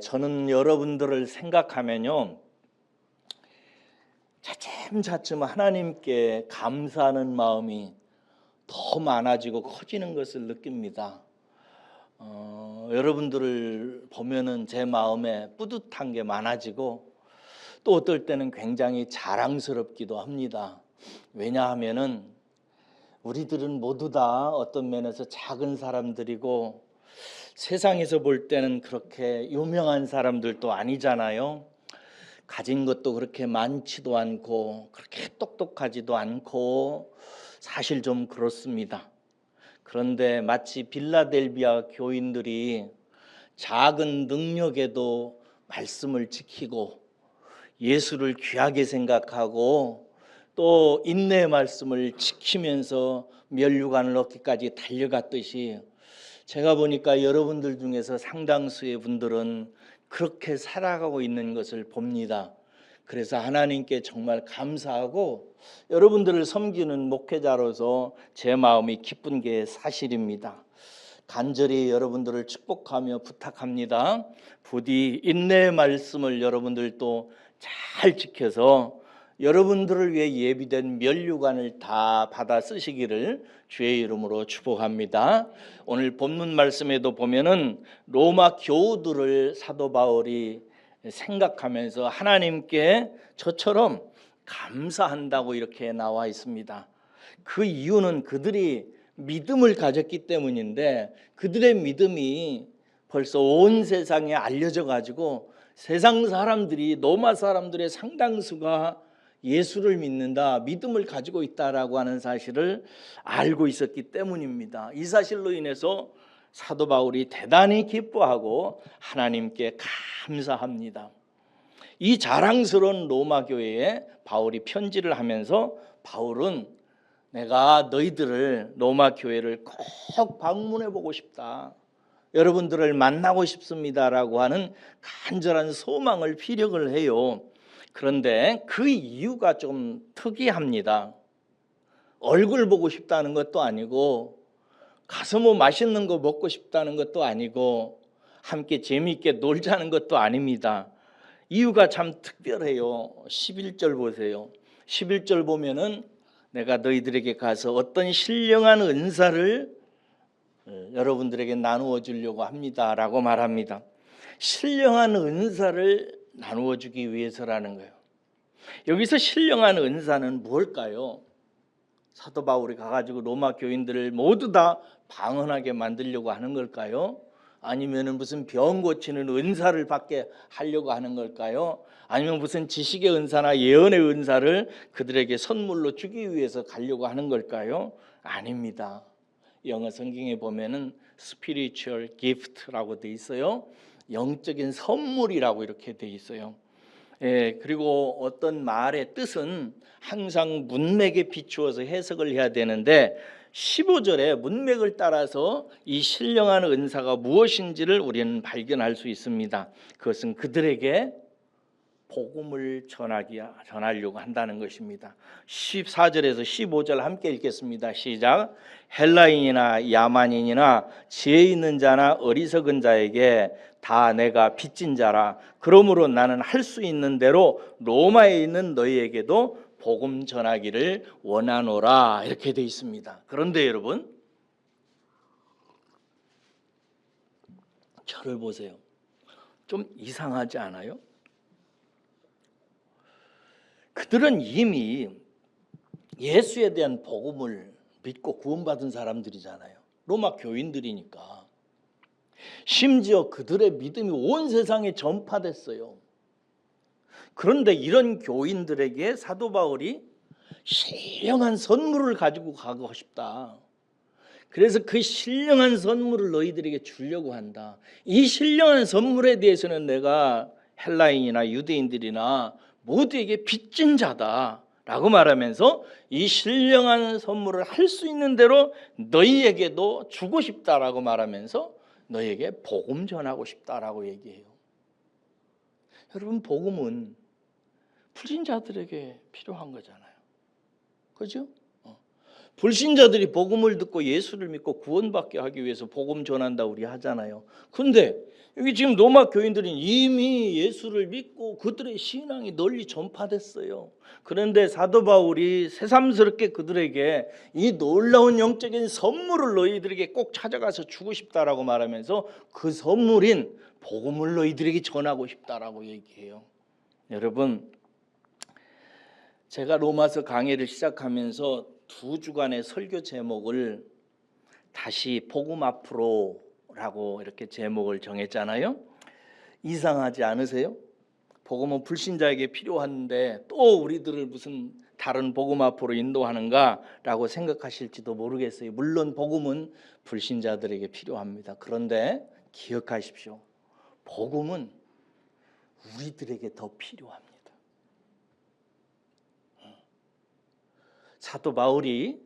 저는 여러분들을 생각하면요, 차츰차츰 하나님께 감사하는 마음이 더 많아지고 커지는 것을 느낍니다. 여러분들을 보면은 제 마음에 뿌듯한 게 많아지고 또 어떨 때는 굉장히 자랑스럽기도 합니다. 왜냐하면은 우리들은 모두 다 어떤 면에서 작은 사람들이고 세상에서 볼 때는 그렇게 유명한 사람들도 아니잖아요. 가진 것도 그렇게 많지도 않고 그렇게 똑똑하지도 않고 사실 좀 그렇습니다. 그런데 마치 빌라델비아 교인들이 작은 능력에도 말씀을 지키고 예수를 귀하게 생각하고 또 인내의 말씀을 지키면서 면류관을 얻기까지 달려갔듯이 제가 보니까 여러분들 중에서 상당수의 분들은 그렇게 살아가고 있는 것을 봅니다. 그래서 하나님께 정말 감사하고 여러분들을 섬기는 목회자로서 제 마음이 기쁜 게 사실입니다. 간절히 여러분들을 축복하며 부탁합니다. 부디 인내의 말씀을 여러분들도 잘 지켜서 여러분들을 위해 예비된 면류관을 다 받아 쓰시기를 주의 이름으로 축복합니다. 오늘 본문 말씀에도 보면은 로마 교우들을 사도 바울이 생각하면서 하나님께 저처럼 감사한다고 이렇게 나와 있습니다. 그 이유는 그들이 믿음을 가졌기 때문인데 그들의 믿음이 벌써 온 세상에 알려져 가지고 세상 사람들이 로마 사람들의 상당수가 예수를 믿는다, 믿음을 가지고 있다라고 하는 사실을 알고 있었기 때문입니다. 이 사실로 인해서 사도 바울이 대단히 기뻐하고 하나님께 감사합니다. 이 자랑스러운 로마 교회에 바울이 편지를 하면서 바울은 내가 너희들을 로마 교회를 꼭 방문해 보고 싶다, 여러분들을 만나고 싶습니다라고 하는 간절한 소망을 피력을 해요. 그런데 그 이유가 좀 특이합니다. 얼굴 보고 싶다는 것도 아니고 가서 뭐 맛있는 거 먹고 싶다는 것도 아니고 함께 재미있게 놀자는 것도 아닙니다. 이유가 참 특별해요. 11절 보세요. 11절 보면은 내가 너희들에게 가서 어떤 신령한 은사를 여러분들에게 나누어 주려고 합니다 라고 말합니다. 신령한 은사를 나누어 주기 위해서라는 거예요. 여기서 신령한 은사는 무엇일까요? 사도 바울이 가가지고 로마 교인들을 모두 다 방언하게 만들려고 하는 걸까요? 아니면 무슨 병 고치는 은사를 받게 하려고 하는 걸까요? 아니면 무슨 지식의 은사나 예언의 은사를 그들에게 선물로 주기 위해서 가려고 하는 걸까요? 아닙니다. 영어 성경에 보면은 spiritual gift라고 돼 있어요. 영적인 선물이라고 이렇게 돼 있어요. 그리고 어떤 말의 뜻은 항상 문맥에 비추어서 해석을 해야 되는데 15절에 문맥을 따라서 이 신령한 은사가 무엇인지를 우리는 발견할 수 있습니다. 그것은 그들에게 복음을 전하려고 한다는 것입니다. 14절에서 15절 함께 읽겠습니다. 시작. 헬라인이나 야만인이나 지혜 있는 자나 어리석은 자에게 다 내가 빚진 자라. 그러므로 나는 할 수 있는 대로 로마에 있는 너희에게도 복음 전하기를 원하노라. 이렇게 되어 있습니다. 그런데 여러분, 저를 보세요. 좀 이상하지 않아요? 그들은 이미 예수에 대한 복음을 믿고 구원받은 사람들이잖아요. 로마 교인들이니까. 심지어 그들의 믿음이 온 세상에 전파됐어요. 그런데 이런 교인들에게 사도 바울이 신령한 선물을 가지고 가고 싶다. 그래서 그 신령한 선물을 너희들에게 주려고 한다. 이 신령한 선물에 대해서는 내가 헬라인이나 유대인들이나 모두에게 빚진 자다 라고 말하면서 이 신령한 선물을 할 수 있는 대로 너희에게도 주고 싶다라고 말하면서 너희에게 복음 전하고 싶다라고 얘기해요. 여러분, 복음은 불신자들에게 필요한 거잖아요. 그죠? 불신자들이 복음을 듣고 예수를 믿고 구원받게 하기 위해서 복음 전한다 우리 하잖아요. 근데 여기 지금 로마 교인들은 이미 예수를 믿고 그들의 신앙이 널리 전파됐어요. 그런데 사도 바울이 새삼스럽게 그들에게 이 놀라운 영적인 선물을 너희들에게 꼭 찾아가서 주고 싶다라고 말하면서 그 선물인 복음을 너희들에게 전하고 싶다라고 얘기해요. 여러분, 제가 로마서 강해를 시작하면서 2주간의 설교 제목을 다시 복음 앞으로라고 이렇게 제목을 정했잖아요. 이상하지 않으세요? 복음은 불신자에게 필요한데 또 우리들을 무슨 다른 복음 앞으로 인도하는가라고 생각하실지도 모르겠어요. 물론 복음은 불신자들에게 필요합니다. 그런데 기억하십시오. 복음은 우리들에게 더 필요합니다. 사도 바울이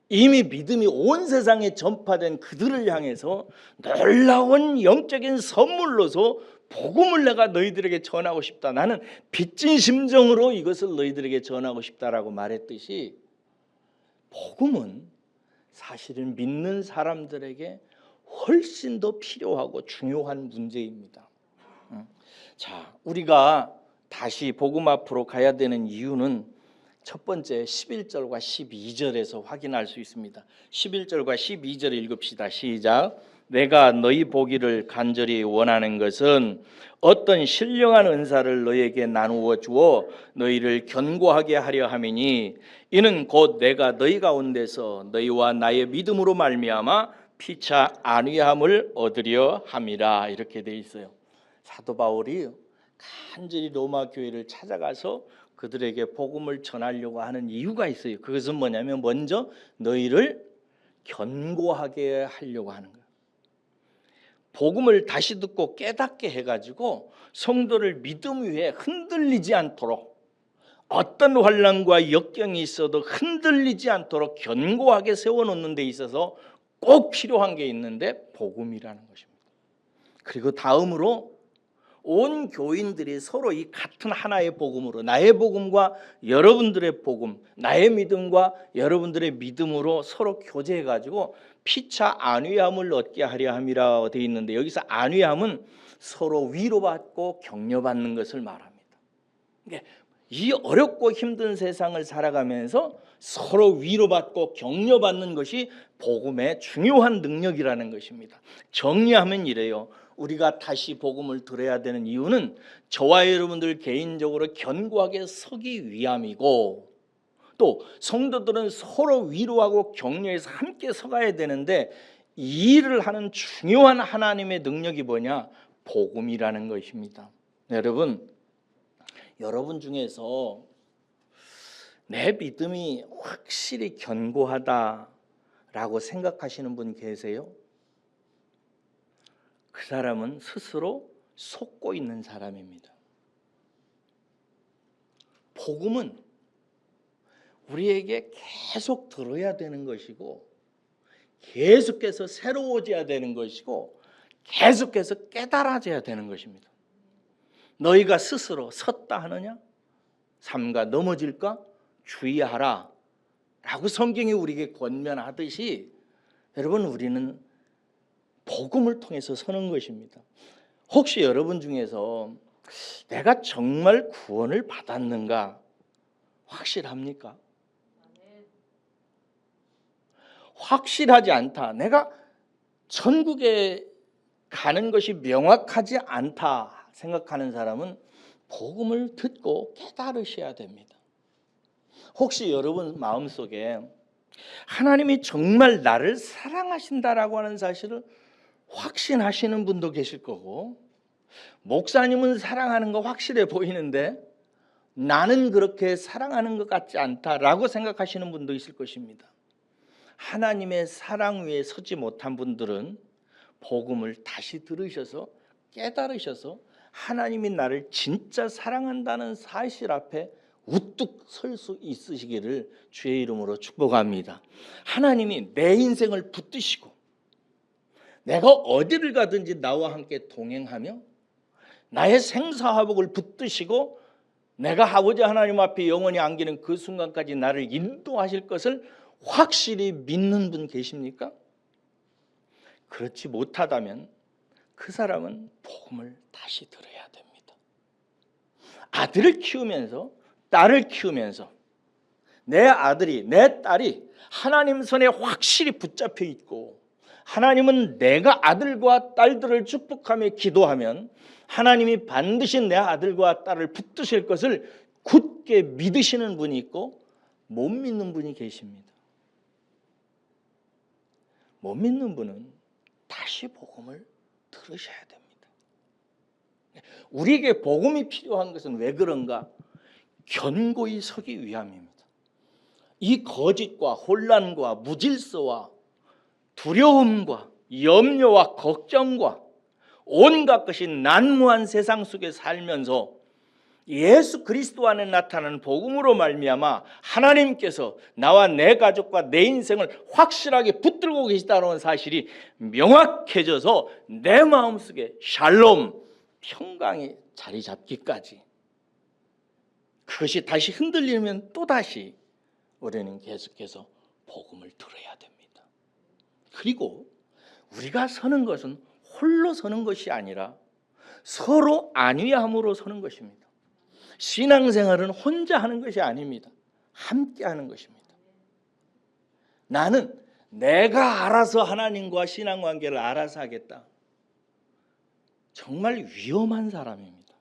이미 믿음이 온 세상에 전파된 그들을 향해서 놀라운 영적인 선물로서 복음을 내가 너희들에게 전하고 싶다. 나는 빚진 심정으로 이것을 너희들에게 전하고 싶다라고 말했듯이 복음은 사실은 믿는 사람들에게 훨씬 더 필요하고 중요한 문제입니다. 자, 우리가 다시 복음 앞으로 가야 되는 이유는 첫 번째 11절과 12절에서 확인할 수 있습니다. 11절과 12절 읽읍시다. 시작. 내가 너희 보기를 간절히 원하는 것은 어떤 신령한 은사를 너희에게 나누어 주어 너희를 견고하게 하려 함이니 이는 곧 내가 너희 가운데서 너희와 나의 믿음으로 말미암아 피차 안위함을 얻으려 함이라. 이렇게 돼 있어요. 사도 바울이 간절히 로마 교회를 찾아가서 그들에게 복음을 전하려고 하는 이유가 있어요. 그것은 뭐냐면 먼저 너희를 견고하게 하려고 하는 거예요. 복음을 다시 듣고 깨닫게 해가지고 성도를 믿음 위에 흔들리지 않도록, 어떤 환난과 역경이 있어도 흔들리지 않도록 견고하게 세워놓는 데 있어서 꼭 필요한 게 있는데 복음이라는 것입니다. 그리고 다음으로 온 교인들이 서로 이 같은 하나의 복음으로, 나의 복음과 여러분들의 복음, 나의 믿음과 여러분들의 믿음으로 서로 교제해가지고 피차 안위함을 얻게 하려 함이라 되어 있는데, 여기서 안위함은 서로 위로받고 격려받는 것을 말합니다. 그러니까 이 어렵고 힘든 세상을 살아가면서 서로 위로받고 격려받는 것이 복음의 중요한 능력이라는 것입니다. 정리하면 이래요. 우리가 다시 복음을 들어야 되는 이유는 저와 여러분들 개인적으로 견고하게 서기 위함이고, 또 성도들은 서로 위로하고 격려해서 함께 서가야 되는데, 이 일을 하는 중요한 하나님의 능력이 뭐냐? 복음이라는 것입니다. 여러분 중에서 내 믿음이 확실히 견고하다라고 생각하시는 분 계세요? 그 사람은 스스로 속고 있는 사람입니다. 복음은 우리에게 계속 들어야 되는 것이고, 계속해서 새로워져야 되는 것이고, 계속해서 깨달아져야 되는 것입니다. 너희가 스스로 섰다 하느냐? 삼가 넘어질까? 주의하라 라고 성경이 우리에게 권면하듯이, 여러분, 우리는 복음을 통해서 서는 것입니다. 혹시 여러분 중에서 내가 정말 구원을 받았는가 확실합니까? 확실하지 않다, 내가 천국에 가는 것이 명확하지 않다 생각하는 사람은 복음을 듣고 깨달으셔야 됩니다. 혹시 여러분 마음속에 하나님이 정말 나를 사랑하신다라고 하는 사실을 확신하시는 분도 계실 거고, 목사님은 사랑하는 거 확실해 보이는데 나는 그렇게 사랑하는 것 같지 않다라고 생각하시는 분도 있을 것입니다. 하나님의 사랑 위에 서지 못한 분들은 복음을 다시 들으셔서 깨달으셔서 하나님이 나를 진짜 사랑한다는 사실 앞에 우뚝 설 수 있으시기를 주의 이름으로 축복합니다. 하나님이 내 인생을 붙드시고 내가 어디를 가든지 나와 함께 동행하며 나의 생사화복을 붙드시고 내가 아버지 하나님 앞에 영원히 안기는 그 순간까지 나를 인도하실 것을 확실히 믿는 분 계십니까? 그렇지 못하다면 그 사람은 복음을 다시 들어야 됩니다. 아들을 키우면서, 딸을 키우면서 내 아들이, 내 딸이 하나님 손에 확실히 붙잡혀 있고, 하나님은 내가 아들과 딸들을 축복하며 기도하면 하나님이 반드시 내 아들과 딸을 붙드실 것을 굳게 믿으시는 분이 있고, 못 믿는 분이 계십니다. 못 믿는 분은 다시 복음을 들으셔야 됩니다. 우리에게 복음이 필요한 것은 왜 그런가? 견고히 서기 위함입니다. 이 거짓과 혼란과 무질서와 두려움과 염려와 걱정과 온갖 것이 난무한 세상 속에 살면서 예수 그리스도 안에 나타나는 복음으로 말미암아 하나님께서 나와 내 가족과 내 인생을 확실하게 붙들고 계시다는 사실이 명확해져서 내 마음속에 샬롬, 평강이 자리 잡기까지, 그것이 다시 흔들리면 또다시 우리는 계속해서 복음을 들어야 됩니다. 그리고 우리가 서는 것은 홀로 서는 것이 아니라 서로 안위함으로 서는 것입니다. 신앙생활은 혼자 하는 것이 아닙니다. 함께 하는 것입니다. 나는 내가 알아서 하나님과 신앙관계를 알아서 하겠다. 정말 위험한 사람입니다.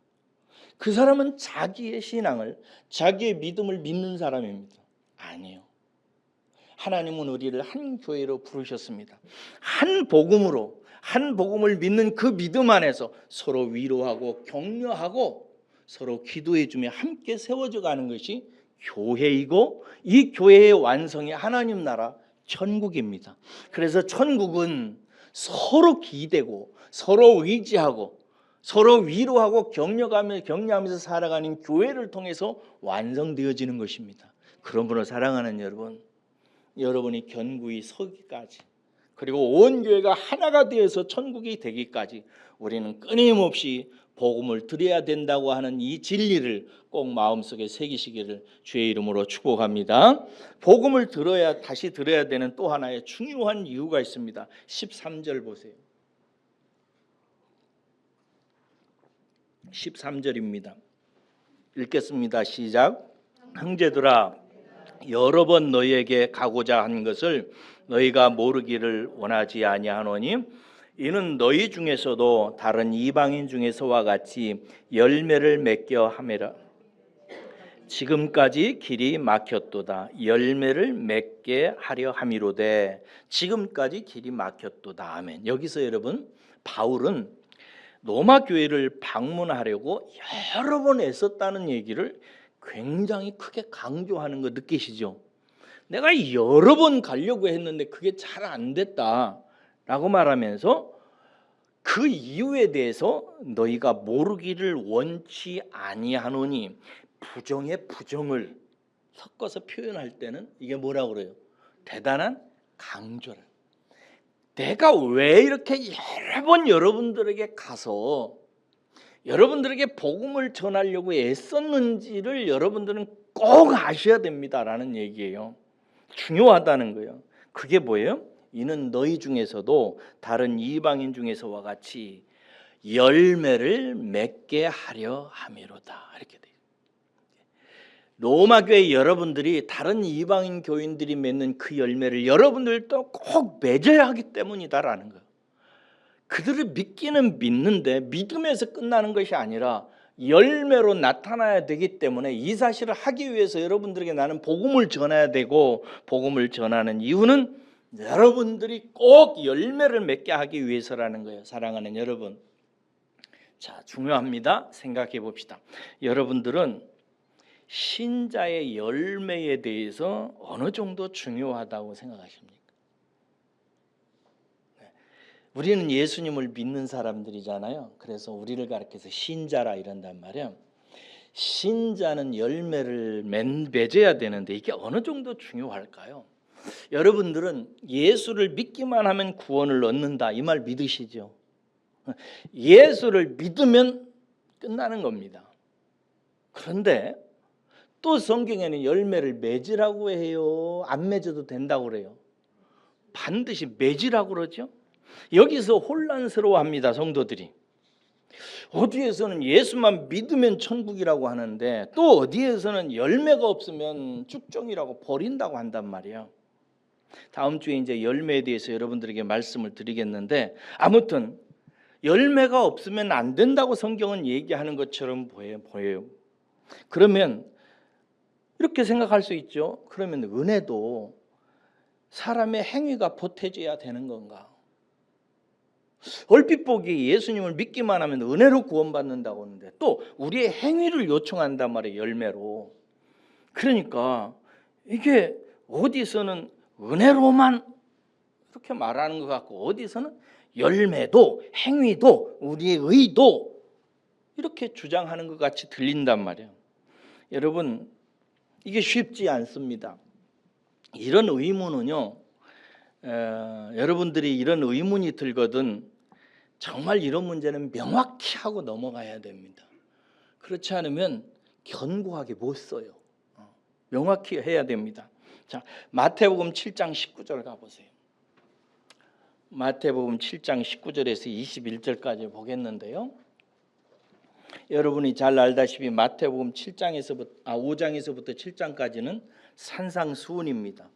그 사람은 자기의 신앙을, 자기의 믿음을 믿는 사람입니다. 아니요. 하나님은 우리를 한 교회로 부르셨습니다. 한 복음으로, 한 복음을 믿는 그 믿음 안에서 서로 위로하고 격려하고 서로 기도해주며 함께 세워져 가는 것이 교회이고, 이 교회의 완성이 하나님 나라 천국입니다. 그래서 천국은 서로 기대고 서로 의지하고 서로 위로하고 격려하면서 살아가는 교회를 통해서 완성되어지는 것입니다. 그러므로 사랑하는 여러분, 여러분이 견고히 서기까지, 그리고 온 교회가 하나가 되어서 천국이 되기까지 우리는 끊임없이 복음을 드려야 된다고 하는 이 진리를 꼭 마음속에 새기시기를 주의 이름으로 축복합니다. 복음을 다시 들어야 되는 또 하나의 중요한 이유가 있습니다. 13절 보세요. 13절입니다. 읽겠습니다. 시작. 형제들아, 여러 번 너희에게 가고자 한 것을 너희가 모르기를 원하지 아니하노니, 이는 너희 중에서도 다른 이방인 중에서와 같이 열매를 맺게 함이라. 지금까지 길이 막혔도다. 열매를 맺게 하려 함이로되 지금까지 길이 막혔도다. 아멘. 여기서 여러분, 바울은 로마 교회를 방문하려고 여러 번 애썼다는 얘기를 굉장히 크게 강조하는 거 느끼시죠? 내가 여러 번 가려고 했는데 그게 잘 안 됐다라고 말하면서 그 이유에 대해서 너희가 모르기를 원치 아니하노니, 부정의 부정을 섞어서 표현할 때는 이게 뭐라고 그래요? 대단한 강조를. 내가 왜 이렇게 여러 번 여러분들에게 가서 여러분들에게 복음을 전하려고 애썼는지를 여러분들은 꼭 아셔야 됩니다라는 얘기예요. 중요하다는 거예요. 그게 뭐예요? 이는 너희 중에서도 다른 이방인 중에서와 같이 열매를 맺게 하려 함이로다. 이렇게 돼요. 로마 교회 여러분들이 다른 이방인 교인들이 맺는 그 열매를 여러분들도 꼭 맺어야 하기 때문이다라는 거예요. 그들을 믿기는 믿는데 믿음에서 끝나는 것이 아니라 열매로 나타나야 되기 때문에 이 사실을 하기 위해서 여러분들에게 나는 복음을 전해야 되고, 복음을 전하는 이유는 여러분들이 꼭 열매를 맺게 하기 위해서라는 거예요. 사랑하는 여러분, 자, 중요합니다. 생각해 봅시다. 여러분들은 신자의 열매에 대해서 어느 정도 중요하다고 생각하십니까? 우리는 예수님을 믿는 사람들이잖아요. 그래서 우리를 가리켜서 신자라 이런단 말이에요. 신자는 열매를 맺어야 되는데 이게 어느 정도 중요할까요? 여러분들은 예수를 믿기만 하면 구원을 얻는다, 이 말 믿으시죠? 예수를 믿으면 끝나는 겁니다. 그런데 또 성경에는 열매를 맺으라고 해요? 안 맺어도 된다고 그래요? 반드시 맺으라고 그러죠. 여기서 혼란스러워합니다, 성도들이. 어디에서는 예수만 믿으면 천국이라고 하는데 또 어디에서는 열매가 없으면 쭉정이라고 버린다고 한단 말이에요. 다음 주에 이제 열매에 대해서 여러분들에게 말씀을 드리겠는데, 아무튼 열매가 없으면 안 된다고 성경은 얘기하는 것처럼 보여요. 그러면 이렇게 생각할 수 있죠. 그러면 은혜도 사람의 행위가 보태져야 되는 건가? 얼핏 보기 예수님을 믿기만 하면 은혜로 구원받는다고 하는데 또 우리의 행위를 요청한단 말이에요, 열매로. 그러니까 이게 어디서는 은혜로만 이렇게 말하는 것 같고 어디서는 열매도 행위도 우리의 의도 이렇게 주장하는 것 같이 들린단 말이에요. 여러분, 이게 쉽지 않습니다. 이런 의문은요, 여러분들이 이런 의문이 들거든 정말 이런 문제는 명확히 하고 넘어가야 됩니다. 그렇지 않으면 견고하게 못 써요. 명확히 해야 됩니다. 자, 마태복음 7장 19절 가보세요. 마태복음 7장 19절에서 21절까지 보겠는데요. 여러분이 잘 알다시피 마태복음 5장에서부터 7장까지는 산상수훈입니다.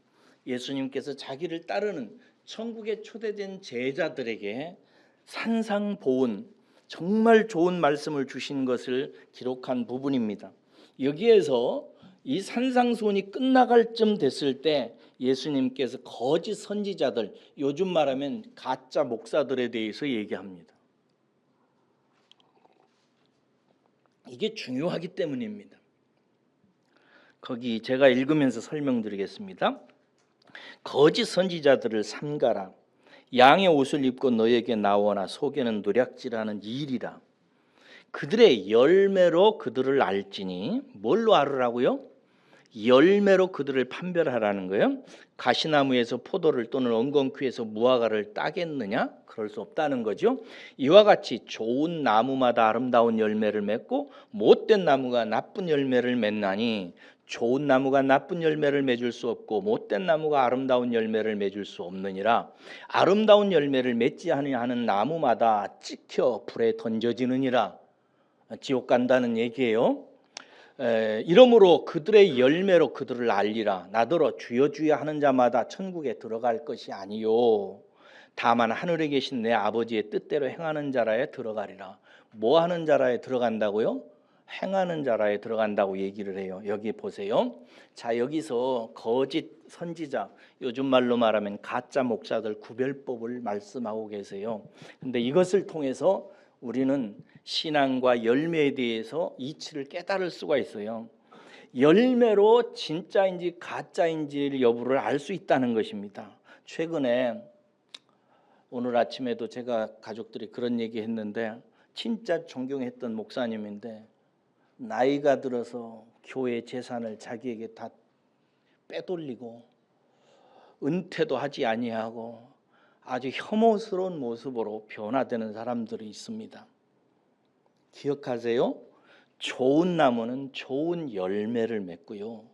예수님께서 자기를 따르는 천국에 초대된 제자들에게 산상보훈, 정말 좋은 말씀을 주신 것을 기록한 부분입니다. 여기에서 이 산상수훈이 끝나갈 쯤 됐을 때 예수님께서 거짓 선지자들, 요즘 말하면 가짜 목사들에 대해서 얘기합니다. 이게 중요하기 때문입니다. 거기 제가 읽으면서 설명드리겠습니다. 거짓 선지자들을 삼가라. 양의 옷을 입고 너에게 나오나 속에는 노략질하는 일이라. 그들의 열매로 그들을 알지니. 뭘로 알으라고요? 열매로 그들을 판별하라는 거예요. 가시나무에서 포도를 또는 엉겅퀴에서 무화과를 따겠느냐? 그럴 수 없다는 거죠. 이와 같이 좋은 나무마다 아름다운 열매를 맺고 못된 나무가 나쁜 열매를 맺나니 좋은 나무가 나쁜 열매를 맺을 수 없고 못된 나무가 아름다운 열매를 맺을 수 없느니라. 아름다운 열매를 맺지 아니하는 나무마다 찍혀 불에 던져지느니라. 지옥 간다는 얘기예요. 이러므로 그들의 열매로 그들을 알리라. 나더러 주여 주여 하는 자마다 천국에 들어갈 것이 아니요 다만 하늘에 계신 내 아버지의 뜻대로 행하는 자라에 들어가리라. 뭐 하는 자라에 들어간다고요? 행하는 자라에 들어간다고 얘기를 해요. 여기 보세요. 자, 여기서 거짓 선지자, 요즘 말로 말하면 가짜 목사들 구별법을 말씀하고 계세요. 근데 이것을 통해서 우리는 신앙과 열매에 대해서 이치를 깨달을 수가 있어요. 열매로 진짜인지 가짜인지 여부를 알 수 있다는 것입니다. 최근에 오늘 아침에도 제가 가족들이 그런 얘기 했는데, 진짜 존경했던 목사님인데 나이가 들어서 교회 재산을 자기에게 다 빼돌리고 은퇴도 하지 아니하고 아주 혐오스러운 모습으로 변화되는 사람들이 있습니다. 기억하세요? 좋은 나무는 좋은 열매를 맺고요,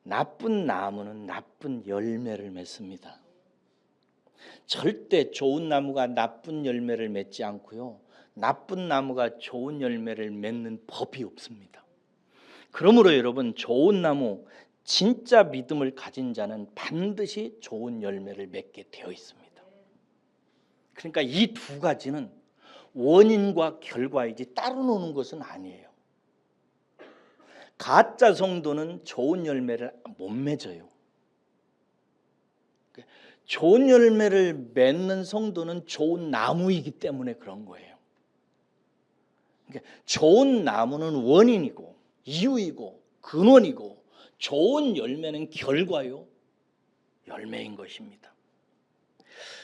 나쁜 나무는 나쁜 열매를 맺습니다. 절대 좋은 나무가 나쁜 열매를 맺지 않고요, 나쁜 나무가 좋은 열매를 맺는 법이 없습니다. 그러므로 여러분, 좋은 나무, 진짜 믿음을 가진 자는 반드시 좋은 열매를 맺게 되어 있습니다. 그러니까 이 두 가지는 원인과 결과이지 따로 노는 것은 아니에요. 가짜 성도는 좋은 열매를 못 맺어요. 좋은 열매를 맺는 성도는 좋은 나무이기 때문에 그런 거예요. 그러니까 좋은 나무는 원인이고 이유이고 근원이고 좋은 열매는 결과요, 열매인 것입니다.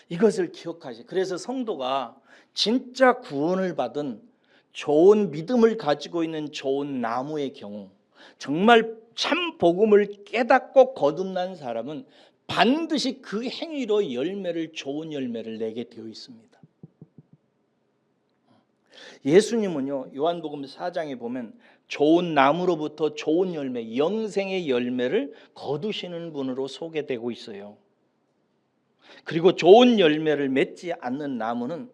이것을 기억하시. 그래서 성도가 진짜 구원을 받은 좋은 믿음을 가지고 있는 좋은 나무의 경우, 정말 참 복음을 깨닫고 거듭난 사람은 반드시 그 행위로 열매를, 좋은 열매를 내게 되어 있습니다. 예수님은요, 요한복음 4장에 보면 좋은 나무로부터 좋은 열매, 영생의 열매를 거두시는 분으로 소개되고 있어요. 그리고 좋은 열매를 맺지 않는 나무는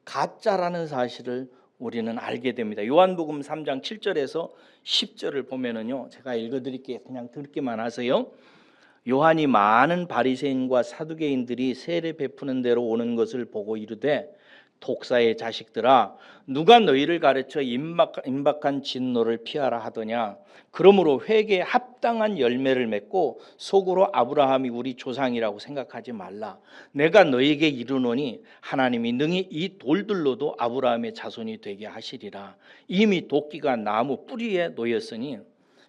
가짜라는 사실을 우리는 알게 됩니다. 요한복음 3장 7절에서 10절을 보면은요, 제가 읽어드릴게요. 그냥 듣기만 하세요. 요한이 많은 바리새인과 사두개인들이 세례 베푸는 대로 오는 것을 보고 이르되, 독사의 자식들아, 누가 너희를 가르쳐 임박한 진노를 피하라 하더냐. 그러므로 회개에 합당한 열매를 맺고 속으로 아브라함이 우리 조상이라고 생각하지 말라. 내가 너희에게 이르노니 하나님이 능히 이 돌들로도 아브라함의 자손이 되게 하시리라. 이미 도끼가 나무 뿌리에 놓였으니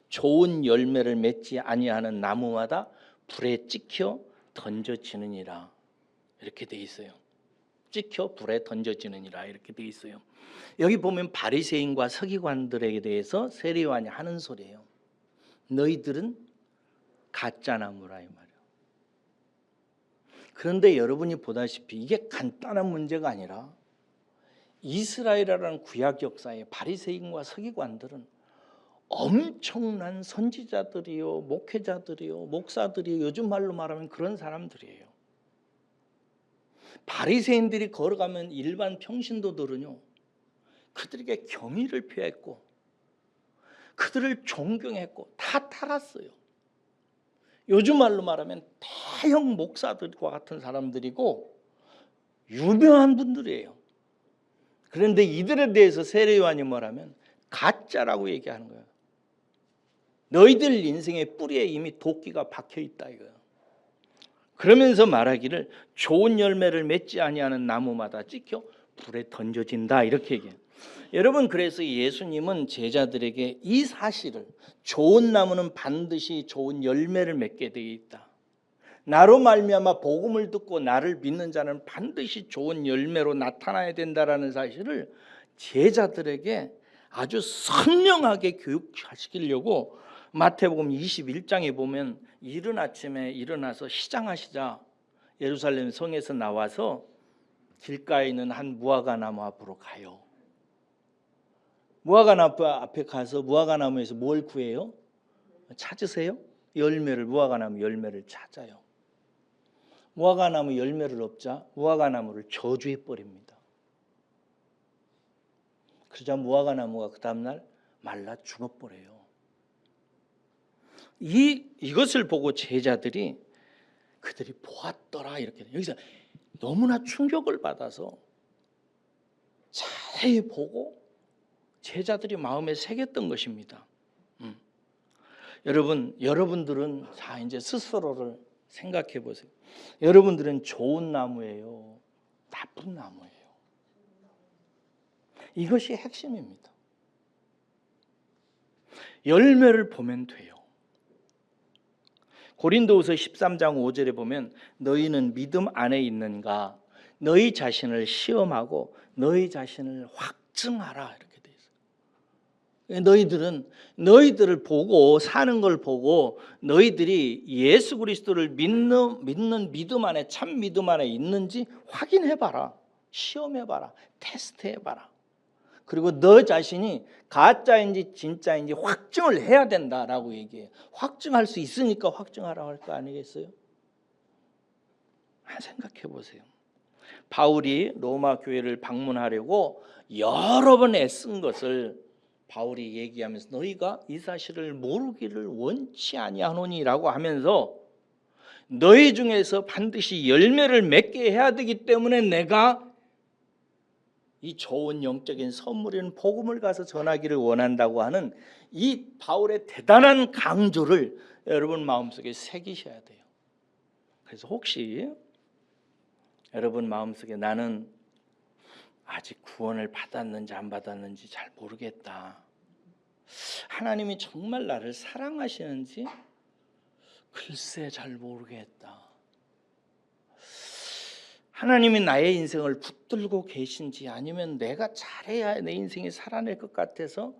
좋은 열매를 맺지 아니하는 나무마다 불에 찍혀 던져지느니라. 이렇게 돼 있어요. 찍혀 불에 던져지느니라 이렇게 돼 있어요. 여기 보면 바리새인과 서기관들에게 대해서 세례요한이 하는 소리예요. 너희들은 가짜 나무라 이 말이에요. 그런데 여러분이 보다시피 이게 간단한 문제가 아니라 이스라엘이라는 구약 역사에 바리새인과 서기관들은 엄청난 선지자들이요, 목회자들이요, 목사들이요, 요즘 말로 말하면 그런 사람들이에요. 바리새인들이 걸어가면 일반 평신도들은요, 그들에게 경의를 표했고 그들을 존경했고 다 따랐어요. 요즘 말로 말하면 대형 목사들과 같은 사람들이고 유명한 분들이에요. 그런데 이들에 대해서 세례요한이 뭐라면 가짜라고 얘기하는 거예요. 너희들 인생의 뿌리에 이미 도끼가 박혀 있다 이거예요. 그러면서 말하기를 좋은 열매를 맺지 아니하는 나무마다 찍혀 불에 던져진다 이렇게 얘기해요. 여러분, 그래서 예수님은 제자들에게 이 사실을, 좋은 나무는 반드시 좋은 열매를 맺게 되어 있다, 나로 말미암아 복음을 듣고 나를 믿는 자는 반드시 좋은 열매로 나타나야 된다라는 사실을 제자들에게 아주 선명하게 교육시키려고 마태복음 21장에 보면 이른 아침에 일어나서 시장하시자 예루살렘 성에서 나와서 길가에 있는 한 무화과나무 앞으로 가요. 무화과나무 앞에 가서 무화과나무에서 뭘 구해요? 찾으세요? 열매를, 무화과나무 열매를 찾아요. 무화과나무 열매를 얻자 무화과나무를 저주해 버립니다. 그러자 무화과나무가 그 다음날 말라 죽어버려요. 이것을 보고 제자들이 그들이 보았더라 이렇게, 여기서 너무나 충격을 받아서 자세히 보고 제자들이 마음에 새겼던 것입니다. 여러분들은 자 이제 스스로를 생각해 보세요. 여러분들은 좋은 나무예요, 나쁜 나무예요? 이것이 핵심입니다. 열매를 보면 돼요. 고린도후서 13장 5절에 보면 너희는 믿음 안에 있는가? 너희 자신을 시험하고 너희 자신을 확증하라 이렇게 돼 있어요. 너희들을 보고 사는 걸 보고 너희들이 예수 그리스도를 믿는 믿음 안에, 참 믿음 안에 있는지 확인해봐라, 시험해봐라, 테스트해봐라. 그리고 너 자신이 가짜인지 진짜인지 확증을 해야 된다라고 얘기해요. 확증할 수 있으니까 확증하라고 할 거 아니겠어요? 생각해 보세요. 바울이 로마 교회를 방문하려고 여러 번 애쓴 것을 바울이 얘기하면서 너희가 이 사실을 모르기를 원치 아니하노니라고 하면서 너희 중에서 반드시 열매를 맺게 해야 되기 때문에 내가 이 좋은 영적인 선물인 복음을 가서 전하기를 원한다고 하는 이 바울의 대단한 강조를 여러분 마음속에 새기셔야 돼요. 그래서 혹시 여러분 마음속에 나는 아직 구원을 받았는지 안 받았는지 잘 모르겠다, 하나님이 정말 나를 사랑하시는지 글쎄 잘 모르겠다, 하나님이 나의 인생을 붙들고 계신지 아니면 내가 잘해야 내 인생이 살아낼 것 같아서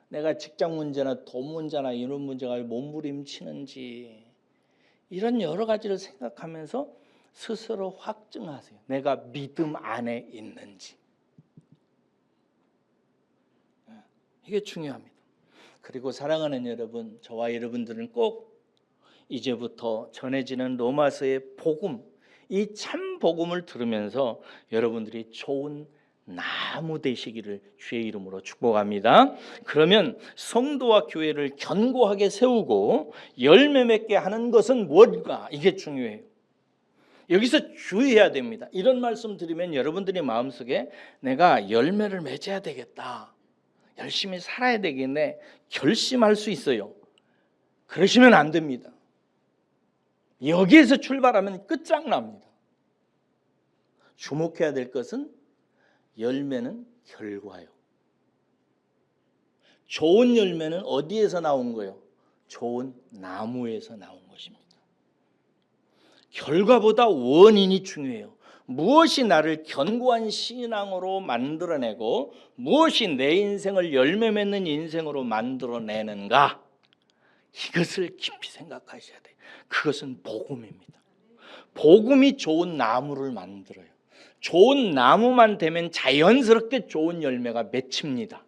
내가 직장 문제나 돈 문제나 이런 문제가 몸부림치는지, 이런 여러 가지를 생각하면서 스스로 확증하세요. 내가 믿음 안에 있는지. 이게 중요합니다. 그리고 사랑하는 여러분, 저와 여러분들은 꼭 이제부터 전해지는 로마서의 복음, 이 참 복음을 들으면서 여러분들이 좋은 나무 되시기를 주의 이름으로 축복합니다. 그러면 성도와 교회를 견고하게 세우고 열매 맺게 하는 것은 무엇인가? 이게 중요해요. 여기서 주의해야 됩니다. 이런 말씀 드리면 여러분들이 마음속에 내가 열매를 맺어야 되겠다, 열심히 살아야 되겠네 결심할 수 있어요. 그러시면 안 됩니다. 여기에서 출발하면 끝장납니다. 주목해야 될 것은 열매는 결과요. 좋은 열매는 어디에서 나온 거예요? 좋은 나무에서 나온 것입니다. 결과보다 원인이 중요해요. 무엇이 나를 견고한 신앙으로 만들어내고 무엇이 내 인생을 열매 맺는 인생으로 만들어내는가, 이것을 깊이 생각하셔야 돼요. 그것은 복음입니다. 복음이 좋은 나무를 만들어요. 좋은 나무만 되면 자연스럽게 좋은 열매가 맺힙니다.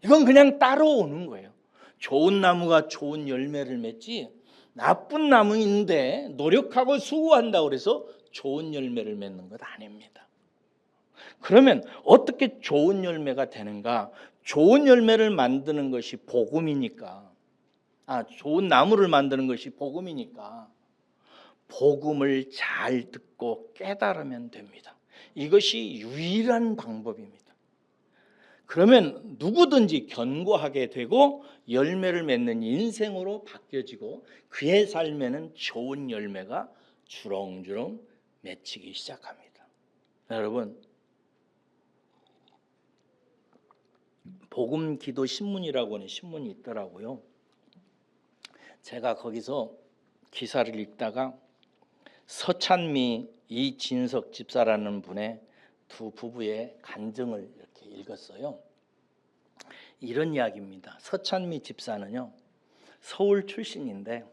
이건 그냥 따라오는 거예요. 좋은 나무가 좋은 열매를 맺지 나쁜 나무인데 노력하고 수고한다고 해서 좋은 열매를 맺는 것 아닙니다. 그러면 어떻게 좋은 열매가 되는가? 좋은 열매를 만드는 것이 복음이니까, 좋은 나무를 만드는 것이 복음이니까 복음을 잘 듣고 깨달으면 됩니다. 이것이 유일한 방법입니다. 그러면 누구든지 견고하게 되고 열매를 맺는 인생으로 바뀌어지고 그의 삶에는 좋은 열매가 주렁주렁 맺히기 시작합니다. 여러분, 복음 기도 신문이라고 하는 신문이 있더라고요. 제가 거기서 기사를 읽다가 서찬미 이진석 집사라는 분의 두 부부의 간증을 이렇게 읽었어요. 이런 이야기입니다. 서찬미 집사는요, 서울 출신인데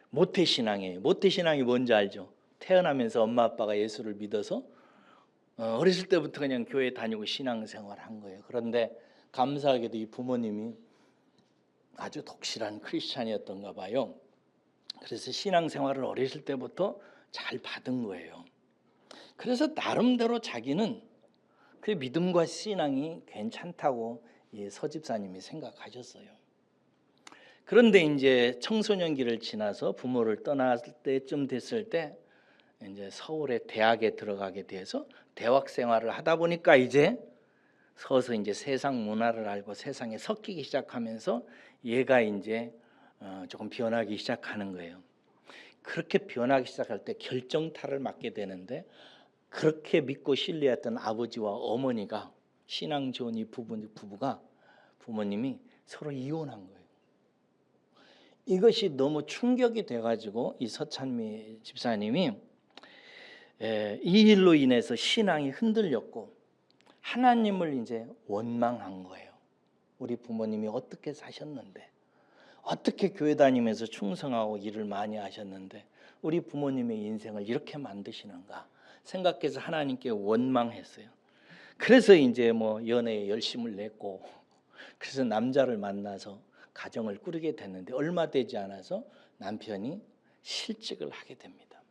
모태신앙이에요. 모태신앙이 뭔지 알죠? 태어나면서 엄마 아빠가 예수를 믿어서 어렸을 때부터 그냥 교회 다니고 신앙생활을 한 거예요. 그런데 감사하게도 이 부모님이 아주 독실한 크리스찬이었던가 봐요. 그래서 신앙생활을 어렸을 때부터 잘 받은 거예요. 그래서 나름대로 자기는 그 믿음과 신앙이 괜찮다고 이 서집사님이 생각하셨어요. 그런데 이제 청소년기를 지나서 부모를 떠날 때쯤 됐을 때 이제 서울의 대학에 들어가게 돼서 대학 생활을 하다 보니까 이제 서서 이제 세상 문화를 알고 세상에 섞이기 시작하면서 얘가 이제 조금 변하기 시작하는 거예요. 그렇게 변하기 시작할 때 결정타를 맞게 되는데, 그렇게 믿고 신뢰했던 아버지와 어머니가, 신앙 좋은 이 부부가, 부모님이 서로 이혼한 거예요. 이것이 너무 충격이 돼가지고 이 서찬미 집사님이 이 일로 인해서 신앙이 흔들렸고 하나님을 이제 원망한 거예요. 우리 부모님이 어떻게 사셨는데, 어떻게 교회 다니면서 충성하고 일을 많이 하셨는데 우리 부모님의 인생을 이렇게 만드시는가 생각해서 하나님께 원망했어요. 그래서 이제 뭐 연애에 열심을 냈고, 그래서 남자를 만나서 가정을 꾸리게 됐는데 얼마 되지 않아서 남편이 실직을 하게 됩니다.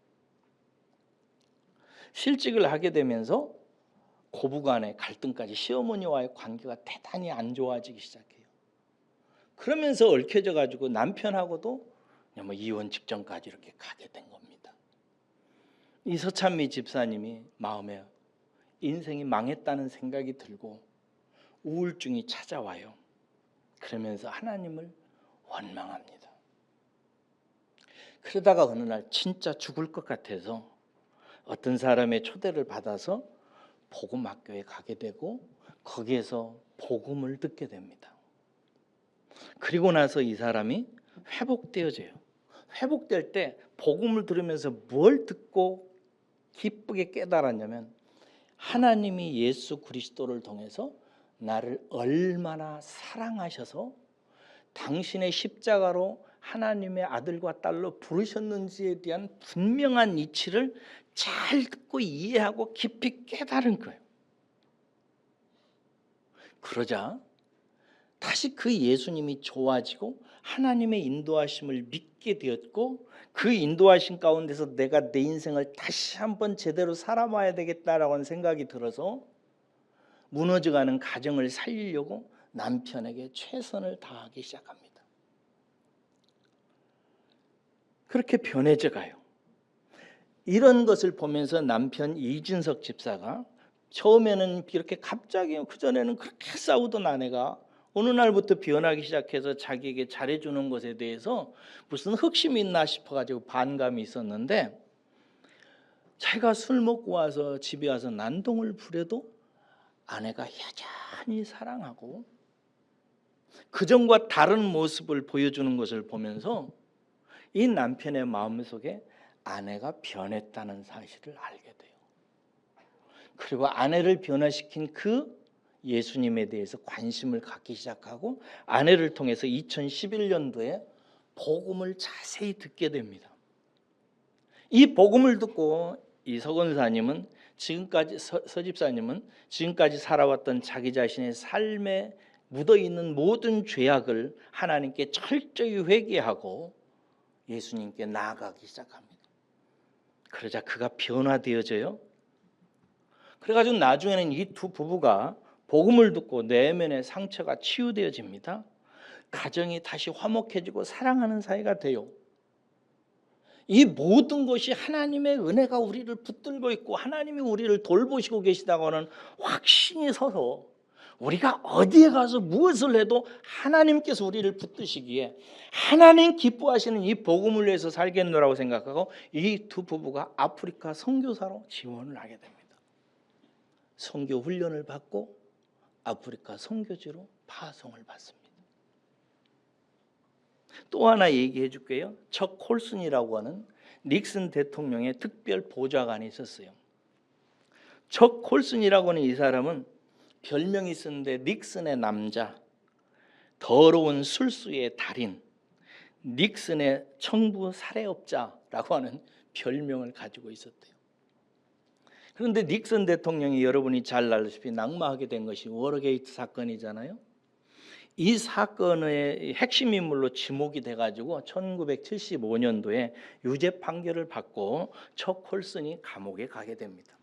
실직을 하게 되면서 고부간의 갈등까지, 시어머니와의 관계가 대단히 안 좋아지기 시작해요. 그러면서 얽혀져 가지고 남편하고도 뭐 이혼 직전까지 이렇게 가게 된 겁니다. 이 서찬미 집사님이 마음에 인생이 망했다는 생각이 들고 우울증이 찾아와요. 그러면서 하나님을 원망합니다. 그러다가 어느 날 진짜 죽을 것 같아서 어떤 사람의 초대를 받아서 복음학교에 가게 되고 거기에서 복음을 듣게 됩니다. 그리고 나서 이 사람이 회복되어져요. 회복될 때 복음을 들으면서 뭘 듣고 기쁘게 깨달았냐면, 하나님이 예수 그리스도를 통해서 나를 얼마나 사랑하셔서 당신의 십자가로 하나님의 아들과 딸로 부르셨는지에 대한 분명한 이치를 잘 듣고 이해하고 깊이 깨달은 거예요. 그러자 다시 그 예수님이 좋아지고 하나님의 인도하심을 믿게 되었고, 그 인도하심 가운데서 내가 내 인생을 다시 한번 제대로 살아봐야 되겠다라고 하는 생각이 들어서 무너져가는 가정을 살리려고 남편에게 최선을 다하기 시작합니다. 그렇게 변해져 가요. 이런 것을 보면서 남편 이진석 집사가 처음에는 이렇게 갑자기, 그전에는 그렇게 싸우던 아내가 어느 날부터 변하기 시작해서 자기에게 잘해주는 것에 대해서 무슨 흑심이 있나 싶어가지고 반감이 있었는데, 자기가 술 먹고 와서 집에 와서 난동을 부려도 아내가 여전히 사랑하고 그전과 다른 모습을 보여주는 것을 보면서 이 남편의 마음속에 아내가 변했다는 사실을 알게 돼요. 그리고 아내를 변화시킨 그 예수님에 대해서 관심을 갖기 시작하고, 아내를 통해서 2011년도에 복음을 자세히 듣게 됩니다. 이 복음을 듣고 이 서 권사님은 지금까지, 서 집사님은 지금까지 살아왔던 자기 자신의 삶에 묻어있는 모든 죄악을 하나님께 철저히 회개하고 예수님께 나아가기 시작합니다. 그러자 그가 변화되어져요. 그래가지고 나중에는 이 두 부부가 복음을 듣고 내면의 상처가 치유되어집니다. 가정이 다시 화목해지고 사랑하는 사이가 돼요. 이 모든 것이 하나님의 은혜가 우리를 붙들고 있고 하나님이 우리를 돌보시고 계시다고 하는 확신이 서서 우리가 어디에 가서 무엇을 해도 하나님께서 우리를 붙드시기에 하나님 기뻐하시는 이 복음을 위해서 살겠노라고 생각하고 이 두 부부가 아프리카 선교사로 지원을 하게 됩니다. 선교 훈련을 받고 아프리카 선교지로 파송을 받습니다. 또 하나 얘기해 줄게요. 척 콜슨이라고 하는 닉슨 대통령의 특별 보좌관이 있었어요. 척 콜슨이라고 하는 이 사람은 별명이 있었는데 닉슨의 남자, 더러운 술수의 달인, 닉슨의 청부 살해업자라고 하는 별명을 가지고 있었대요. 그런데 닉슨 대통령이 여러분이 잘 알다시피 낙마하게 된 것이 워터게이트 사건이잖아요. 이 사건의 핵심 인물로 지목이 돼가지고 1975년도에 유죄 판결을 받고 척 콜슨이 감옥에 가게 됩니다.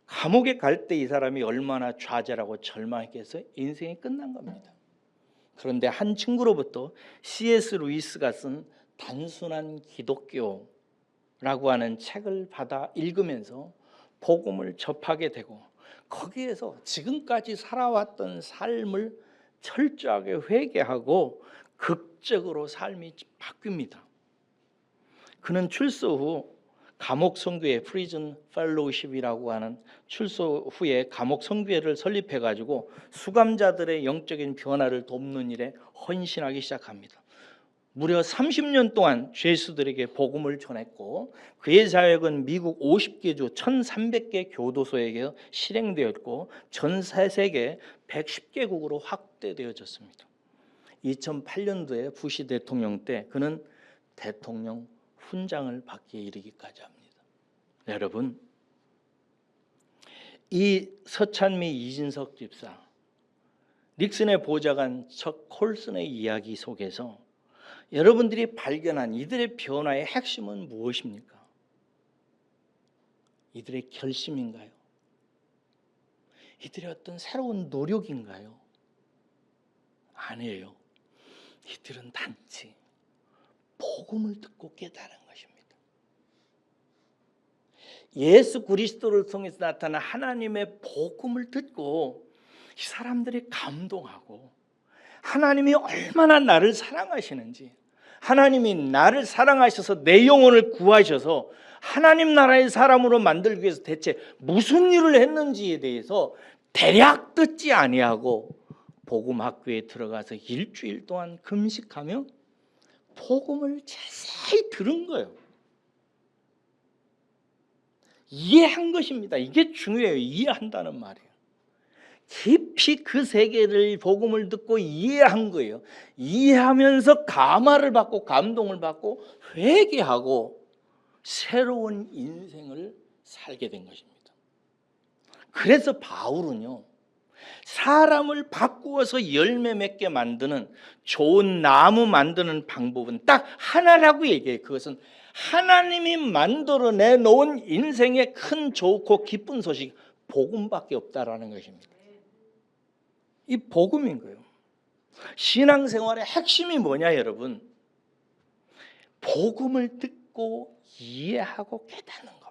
감옥에 갈 때 이 사람이 얼마나 좌절하고 절망했겠어요? 인생이 끝난 겁니다. 그런데 한 친구로부터 C.S. 루이스가 쓴 단순한 기독교라고 하는 책을 받아 읽으면서 복음을 접하게 되고, 거기에서 지금까지 살아왔던 삶을 철저하게 회개하고 극적으로 삶이 바뀝니다. 그는 출소 후 감옥 선교회 프리즌 펠로우십이라고 하는 출소 후에 감옥 선교회를 설립해 가지고 수감자들의 영적인 변화를 돕는 일에 헌신하기 시작합니다. 무려 30년 동안 죄수들에게 복음을 전했고 그의 사역은 미국 50개 주 1300개 교도소에게 실행되었고 전 세계 110개국으로 확대되어졌습니다. 2008년도에 부시 대통령 때 그는 대통령 훈장을 받기에 이르기까지 합니다. 여러분, 이 서찬미 이진석 집사, 닉슨의 보좌관 척 콜슨의 이야기 속에서 여러분들이 발견한 이들의 변화의 핵심은 무엇입니까? 이들의 결심인가요? 이들의 어떤 새로운 노력인가요? 아니에요. 이들은 단지 복음을 듣고 깨달은 것입니다. 예수 그리스도를 통해서 나타난 하나님의 복음을 듣고 이 사람들이 감동하고 하나님이 얼마나 나를 사랑하시는지, 하나님이 나를 사랑하셔서 내 영혼을 구하셔서 하나님 나라의 사람으로 만들기 위해서 대체 무슨 일을 했는지에 대해서 대략 듣지 아니하고 복음 학교에 들어가서 일주일 동안 금식하며 복음을 자세히 들은 거예요. 이해한 것입니다. 이게 중요해요. 이해한다는 말이에요. 깊이 그 세계를 복음을 듣고 이해한 거예요. 이해하면서 감화를 받고 감동을 받고 회개하고 새로운 인생을 살게 된 것입니다. 그래서 바울은요, 사람을 바꾸어서 열매 맺게 만드는 좋은 나무 만드는 방법은 딱 하나라고 얘기해요. 그것은 하나님이 만들어내 놓은 인생의 큰 좋고 기쁜 소식, 복음밖에 없다라는 것입니다. 이 복음인 거예요. 신앙생활의 핵심이 뭐냐 여러분? 복음을 듣고 이해하고 깨닫는 겁니다.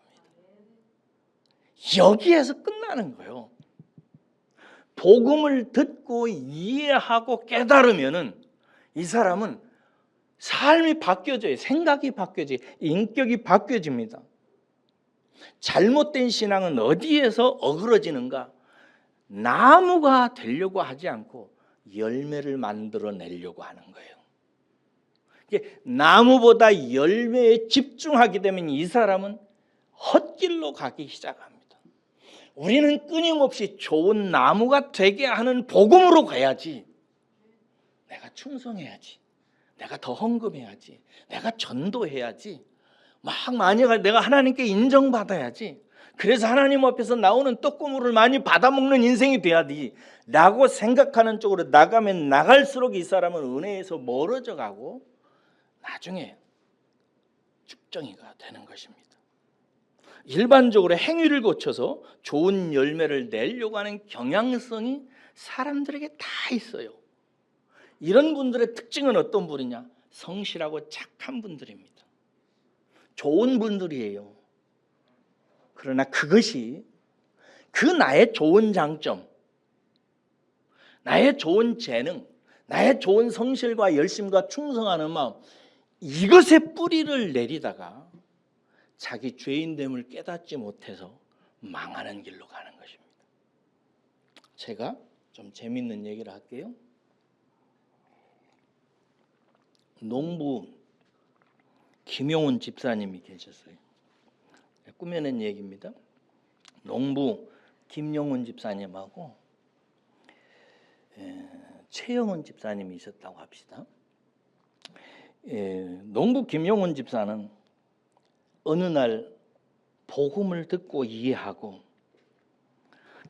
여기에서 끝나는 거예요. 복음을 듣고 이해하고 깨달으면은 이 사람은 삶이 바뀌어져요. 생각이 바뀌어져요. 인격이 바뀌어집니다. 잘못된 신앙은 어디에서 어그러지는가? 나무가 되려고 하지 않고 열매를 만들어내려고 하는 거예요. 나무보다 열매에 집중하게 되면 이 사람은 헛길로 가기 시작합니다. 우리는 끊임없이 좋은 나무가 되게 하는 복음으로 가야지. 내가 충성해야지. 내가 더 헌금해야지. 내가 전도해야지. 막 많이 내가 하나님께 인정받아야지. 그래서 하나님 앞에서 나오는 떡고물을 많이 받아먹는 인생이 돼야지 라고 생각하는 쪽으로 나가면 나갈수록 이 사람은 은혜에서 멀어져 가고 나중에 죽정이가 되는 것입니다. 일반적으로 행위를 거쳐서 좋은 열매를 내려고 하는 경향성이 사람들에게 다 있어요. 이런 분들의 특징은 어떤 분이냐? 성실하고 착한 분들입니다. 좋은 분들이에요. 그러나 그것이 그 나의 좋은 장점, 나의 좋은 재능, 나의 좋은 성실과 열심과 충성하는 마음, 이것에 뿌리를 내리다가 자기 죄인됨을 깨닫지 못해서 망하는 길로 가는 것입니다. 제가 좀 재밌는 얘기를 할게요. 농부 김용훈 집사님이 계셨어요. 꾸며낸 얘기입니다. 농부 김용훈 집사님하고 최영훈 집사님이 있었다고 합시다. 농부 김용훈 집사는 어느 날 복음을 듣고 이해하고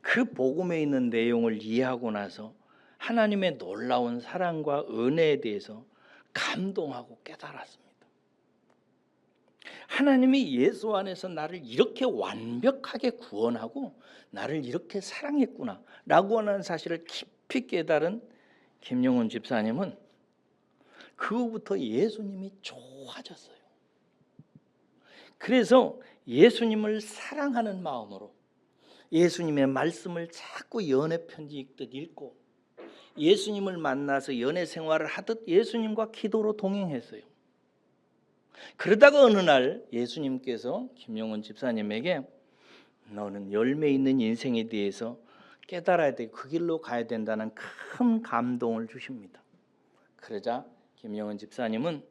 그 복음에 있는 내용을 이해하고 나서 하나님의 놀라운 사랑과 은혜에 대해서 감동하고 깨달았습니다. 하나님이 예수 안에서 나를 이렇게 완벽하게 구원하고 나를 이렇게 사랑했구나 라고 하는 사실을 깊이 깨달은 김용훈 집사님은 그 후부터 예수님이 좋아졌어요. 그래서 예수님을 사랑하는 마음으로 예수님의 말씀을 자꾸 연애 편지 읽듯 읽고 예수님을 만나서 연애 생활을 하듯 예수님과 기도로 동행했어요. 그러다가 어느 날 예수님께서 김용훈 집사님에게 너는 열매 있는 인생에 대해서 깨달아야 돼, 그 길로 가야 된다는 큰 감동을 주십니다. 그러자 김용훈 집사님은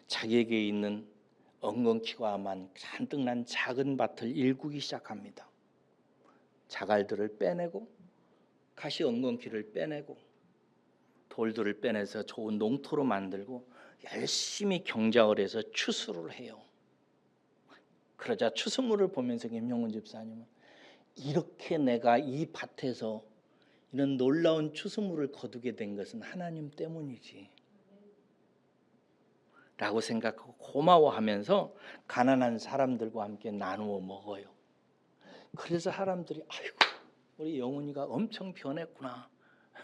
자기에게 있는 엉겅퀴가만 잔뜩 난 작은 밭을 일구기 시작합니다. 자갈들을 빼내고 가시 엉겅퀴를 빼내고 돌들을 빼내서 좋은 농토로 만들고 열심히 경작을 해서 추수를 해요. 그러자 추수물을 보면서 김용훈 집사님은 이렇게 내가 이 밭에서 이런 놀라운 추수물을 거두게 된 것은 하나님 때문이지 라고 생각하고 고마워하면서 가난한 사람들과 함께 나누어 먹어요. 그래서 사람들이 아이고 우리 영훈이가 엄청 변했구나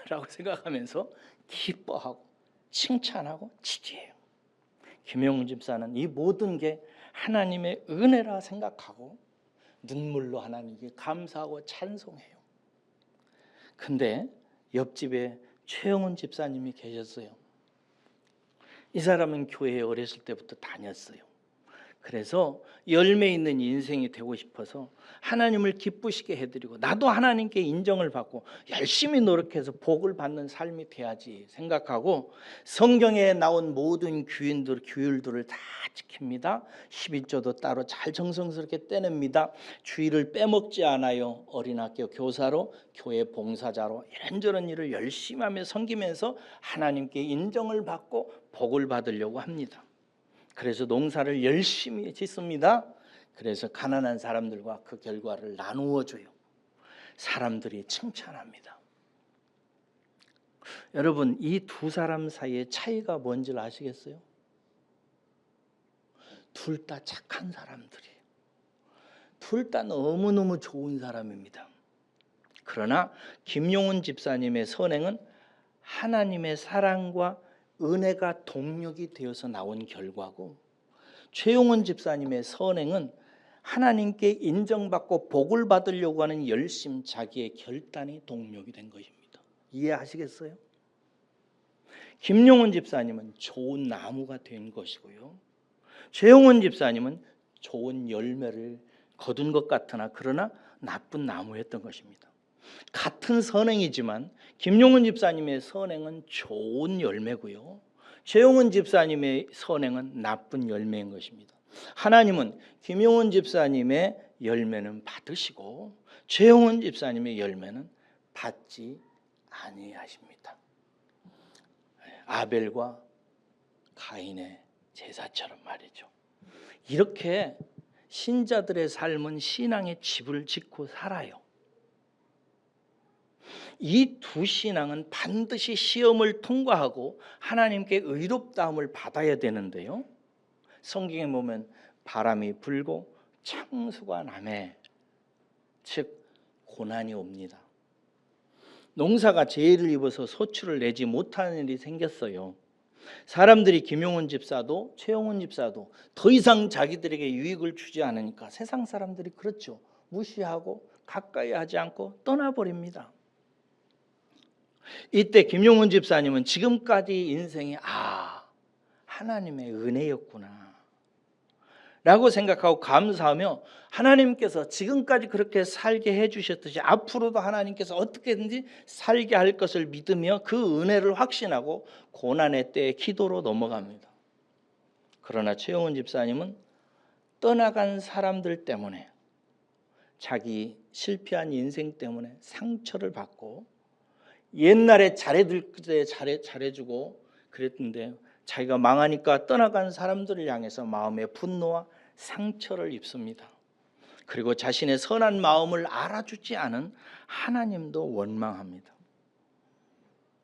라고 생각하면서 기뻐하고 칭찬하고 지지해요. 김용훈 집사는 이 모든 게 하나님의 은혜라 생각하고 눈물로 하나님께 감사하고 찬송해요. 근데 옆집에 최영훈 집사님이 계셨어요. 이 사람은 교회에 어렸을 때부터 다녔어요. 그래서 열매 있는 인생이 되고 싶어서 하나님을 기쁘시게 해드리고 나도 하나님께 인정을 받고 열심히 노력해서 복을 받는 삶이 돼야지 생각하고 성경에 나온 모든 규율들을 다 지킵니다. 11조도 따로 잘 정성스럽게 떼냅니다. 주일을 빼먹지 않아요. 어린학교 교사로 교회 봉사자로 이런저런 일을 열심히 하며 섬기면서 하나님께 인정을 받고 복을 받으려고 합니다. 그래서 농사를 열심히 짓습니다. 그래서 가난한 사람들과 그 결과를 나누어 줘요. 사람들이 칭찬합니다. 여러분, 이 두 사람 사이의 차이가 뭔지 아시겠어요? 둘 다 착한 사람들이에요. 둘 다 너무너무 좋은 사람입니다. 그러나 김용훈 집사님의 선행은 하나님의 사랑과 은혜가 동력이 되어서 나온 결과고, 최용훈 집사님의 선행은 하나님께 인정받고 복을 받으려고 하는 열심, 자기의 결단이 동력이 된 것입니다. 이해하시겠어요? 김용훈 집사님은 좋은 나무가 된 것이고요, 최용훈 집사님은 좋은 열매를 거둔 것 같으나 그러나 나쁜 나무였던 것입니다. 같은 선행이지만 김용훈 집사님의 선행은 좋은 열매고요, 최용훈 집사님의 선행은 나쁜 열매인 것입니다. 하나님은 김용훈 집사님의 열매는 받으시고 최용훈 집사님의 열매는 받지 아니하십니다. 아벨과 가인의 제사처럼 말이죠. 이렇게 신자들의 삶은 신앙의 집을 짓고 살아요. 이 두 신앙은 반드시 시험을 통과하고 하나님께 의롭다함을 받아야 되는데요, 성경에 보면 바람이 불고 창수가 나매, 즉 고난이 옵니다. 농사가 재해를 입어서 소출을 내지 못하는 일이 생겼어요. 사람들이 김용훈 집사도 최용훈 집사도 더 이상 자기들에게 유익을 주지 않으니까 세상 사람들이 그렇죠, 무시하고 가까이 하지 않고 떠나버립니다. 이때 김용훈 집사님은 지금까지 인생이 하나님의 은혜였구나 라고 생각하고 감사하며 하나님께서 지금까지 그렇게 살게 해주셨듯이 앞으로도 하나님께서 어떻게든지 살게 할 것을 믿으며 그 은혜를 확신하고 고난의 때에 기도로 넘어갑니다. 그러나 최용훈 집사님은 떠나간 사람들 때문에, 자기 실패한 인생 때문에 상처를 받고, 옛날에 잘해줄 때 잘해주고 그랬는데 자기가 망하니까 떠나간 사람들을 향해서 마음의 분노와 상처를 입습니다. 그리고 자신의 선한 마음을 알아주지 않은 하나님도 원망합니다.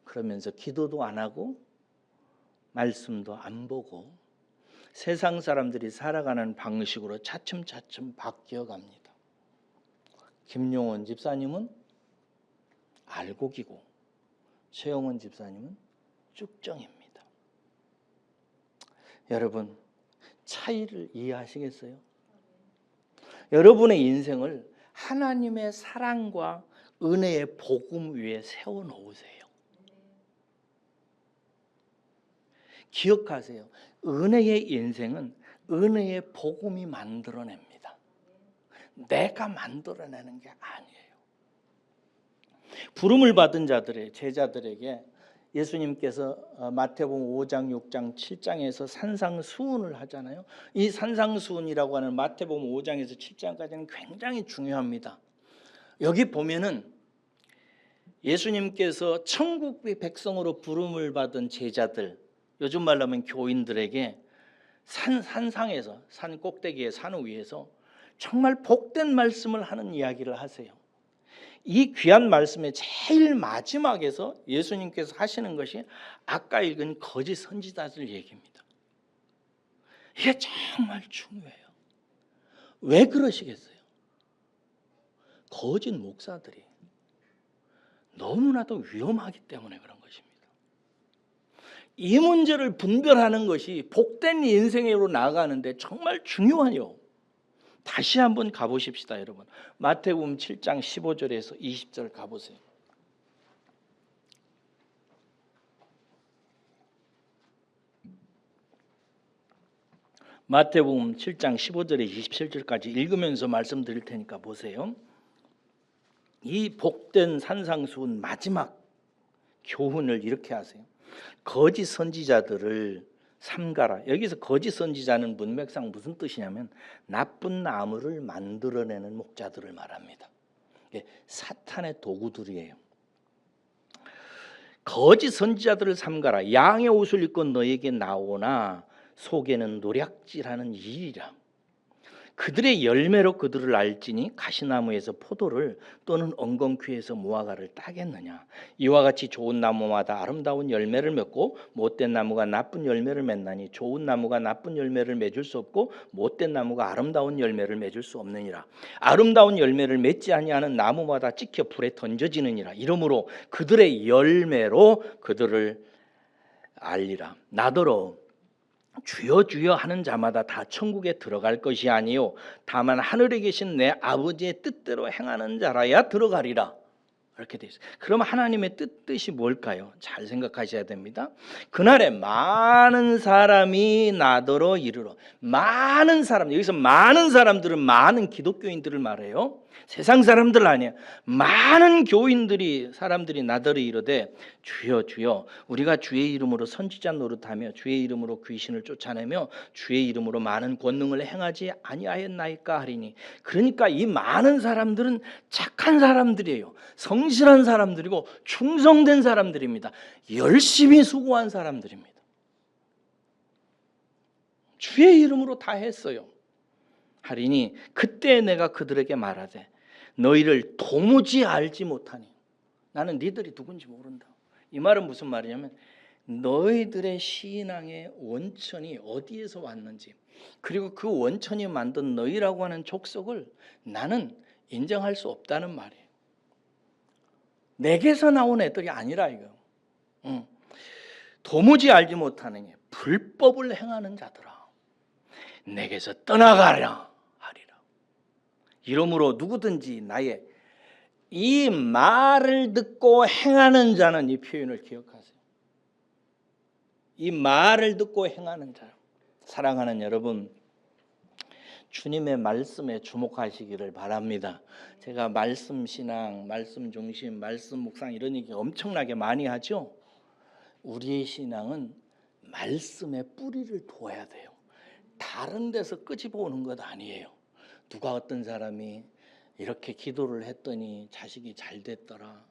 그러면서 기도도 안 하고 말씀도 안 보고 세상 사람들이 살아가는 방식으로 차츰차츰 바뀌어갑니다. 김용훈 집사님은 알곡이고 최용훈 집사님은 쭉정입니다. 여러분, 차이를 이해하시겠어요? 여러분의 인생을 하나님의 사랑과 은혜의 복음 위에 세워놓으세요. 기억하세요. 은혜의 인생은 은혜의 복음이 만들어냅니다. 내가 만들어내는 게 아니에요. 부름을 받은 자들의 제자들에게 예수님께서 마태복음 5장, 6장, 7장에서 산상수훈을 하잖아요. 이 산상수훈이라고 하는 마태복음 5장에서 7장까지는 굉장히 중요합니다. 여기 보면은 예수님께서 천국의 백성으로 부름을 받은 제자들, 요즘 말로 하면 교인들에게 산상에서, 산 꼭대기의 산 위에서 정말 복된 말씀을 하는 이야기를 하세요. 이 귀한 말씀의 제일 마지막에서 예수님께서 하시는 것이 아까 읽은 거짓 선지자들 얘기입니다. 이게 정말 중요해요. 왜 그러시겠어요? 거짓 목사들이 너무나도 위험하기 때문에 그런 것입니다. 이 문제를 분별하는 것이 복된 인생으로 나아가는데 정말 중요해요. 다시 한번 가보십시다, 여러분. 마태복음 7장 15절에서 20절 가보세요. 마태복음 7장 15절에 27절까지 읽으면서 말씀드릴 테니까 보세요. 이 복된 산상수훈 마지막 교훈을 이렇게 하세요. 거짓 선지자들을 삼가라. 여기서 거짓 선지자는 문맥상 무슨 뜻이냐면 나쁜 나무를 만들어내는 목자들을 말합니다. 사탄의 도구들이에요. 거짓 선지자들을 삼가라. 양의 옷을 입고 너에게 나오나 속에는 노략질하는 일이라. 그들의 열매로 그들을 알지니 가시나무에서 포도를 또는 엉겅퀴에서 무화과를 따겠느냐. 이와 같이 좋은 나무마다 아름다운 열매를 맺고 못된 나무가 나쁜 열매를 맺나니 좋은 나무가 나쁜 열매를 맺을 수 없고 못된 나무가 아름다운 열매를 맺을 수 없느니라. 아름다운 열매를 맺지 아니하는 나무마다 찍혀 불에 던져지느니라. 이러므로 그들의 열매로 그들을 알리라. 나더러 주여 주여 하는 자마다 다 천국에 들어갈 것이 아니요 다만 하늘에 계신 내 아버지의 뜻대로 행하는 자라야 들어가리라. 이렇게 돼 있어요. 그럼 하나님의 뜻이 뭘까요? 잘 생각하셔야 됩니다. 그날에 많은 사람이 나더러 이르러. 많은 사람, 여기서 많은 사람들은 많은 기독교인들을 말해요. 세상 사람들 아니야. 많은 교인들이 사람들이 나더러 이르되 주여 주여 우리가 주의 이름으로 선지자 노릇하며 주의 이름으로 귀신을 쫓아내며 주의 이름으로 많은 권능을 행하지 아니하였나이까 하리니. 그러니까 이 많은 사람들은 착한 사람들이에요. 성실한 사람들이고 충성된 사람들입니다. 열심히 수고한 사람들입니다. 주의 이름으로 다 했어요. 하리니 그때 내가 그들에게 말하되 너희를 도무지 알지 못하니 나는 니들이 누군지 모른다. 이 말은 무슨 말이냐면 너희들의 신앙의 원천이 어디에서 왔는지 그리고 그 원천이 만든 너희라고 하는 족속을 나는 인정할 수 없다는 말이에요. 내게서 나온 애들이 아니라 이거. 도무지 알지 못하느니 불법을 행하는 자들아 내게서 떠나가라 하리라. 이러므로 누구든지 나의 이 말을 듣고 행하는 자는, 이 표현을 기억하세요. 이 말을 듣고 행하는 자. 사랑하는 여러분, 주님의 말씀에 주목하시기를 바랍니다. 제가 말씀 신앙, 말씀 중심, 말씀 묵상 이런 얘기 엄청나게 많이 하죠. 우리의 신앙은 말씀에 뿌리를 둬야 돼요. 다른 데서 끄집어 오는 것 아니에요. 누가 어떤 사람이 이렇게 기도를 했더니 자식이 잘 됐더라.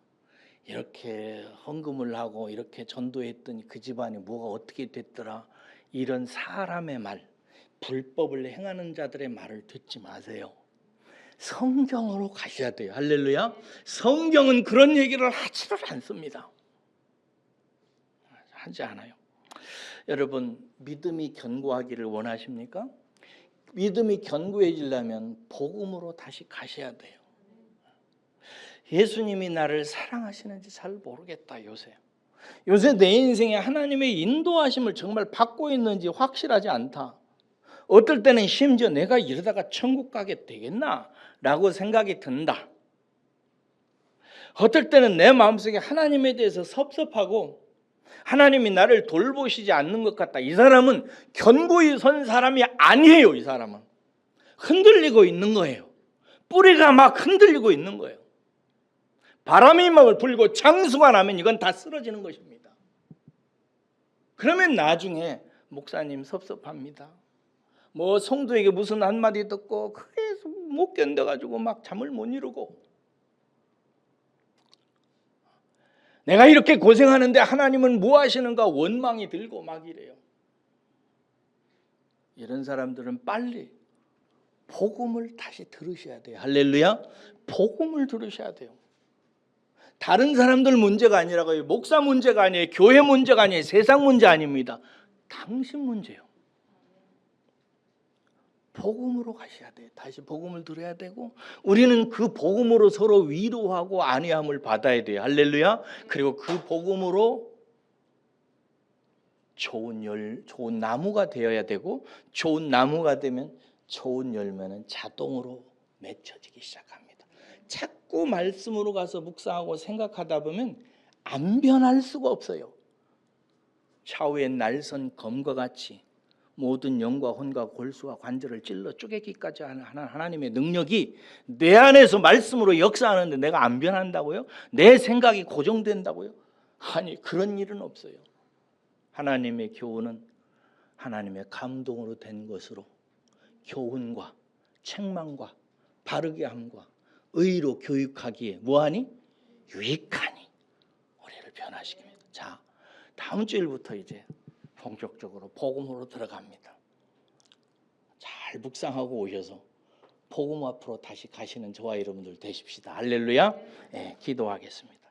이렇게 헌금을 하고 이렇게 전도했더니 그 집안이 뭐가 어떻게 됐더라. 이런 사람의 말, 불법을 행하는 자들의 말을 듣지 마세요. 성경으로 가셔야 돼요. 할렐루야. 성경은 그런 얘기를 하지를 않습니다. 하지 않아요. 여러분, 믿음이 견고하기를 원하십니까? 믿음이 견고해지려면 복음으로 다시 가셔야 돼요. 예수님이 나를 사랑하시는지 잘 모르겠다. 요새 내 인생에 하나님의 인도하심을 정말 받고 있는지 확실하지 않다. 어떨 때는 심지어 내가 이러다가 천국 가게 되겠나? 라고 생각이 든다. 어떨 때는 내 마음속에 하나님에 대해서 섭섭하고 하나님이 나를 돌보시지 않는 것 같다. 이 사람은 견고히 선 사람이 아니에요. 이 사람은 흔들리고 있는 거예요. 뿌리가 막 흔들리고 있는 거예요. 바람이 막 불고 창수가 나면 이건 다 쓰러지는 것입니다. 그러면 나중에 목사님 섭섭합니다. 뭐 성도에게 무슨 한마디 듣고 그게 못 견뎌가지고 막 잠을 못 이루고 내가 이렇게 고생하는데 하나님은 뭐 하시는가 원망이 들고 막 이래요. 이런 사람들은 빨리 복음을 다시 들으셔야 돼요. 할렐루야. 복음을 들으셔야 돼요. 다른 사람들 문제가 아니라고요. 목사 문제가 아니에요. 교회 문제가 아니에요. 세상 문제 아닙니다. 당신 문제예요. 복음으로 가셔야 돼요. 다시 복음을 들어야 되고 우리는 그 복음으로 서로 위로하고 안위함을 받아야 돼요. 할렐루야. 그리고 그 복음으로 좋은 나무가 되어야 되고 좋은 나무가 되면 좋은 열매는 자동으로 맺혀지기 시작합니다. 자꾸 말씀으로 가서 묵상하고 생각하다 보면 안 변할 수가 없어요. 차후에 날선 검과 같이 모든 영과 혼과 골수와 관절을 찔러 쪼개기까지 하는 하나님의 능력이 내 안에서 말씀으로 역사하는데 내가 안 변한다고요? 내 생각이 고정된다고요? 아니, 그런 일은 없어요. 하나님의 교훈은 하나님의 감동으로 된 것으로 교훈과 책망과 바르게 함과 의로 교육하기에 뭐하니? 유익하니 우리를 변화시킵니다. 자, 다음 주일부터 이제 본격적으로 복음으로 들어갑니다. 잘 묵상하고 오셔서 복음 앞으로 다시 가시는 저와 여러분들 되십시다. 할렐루야. 예, 기도하겠습니다.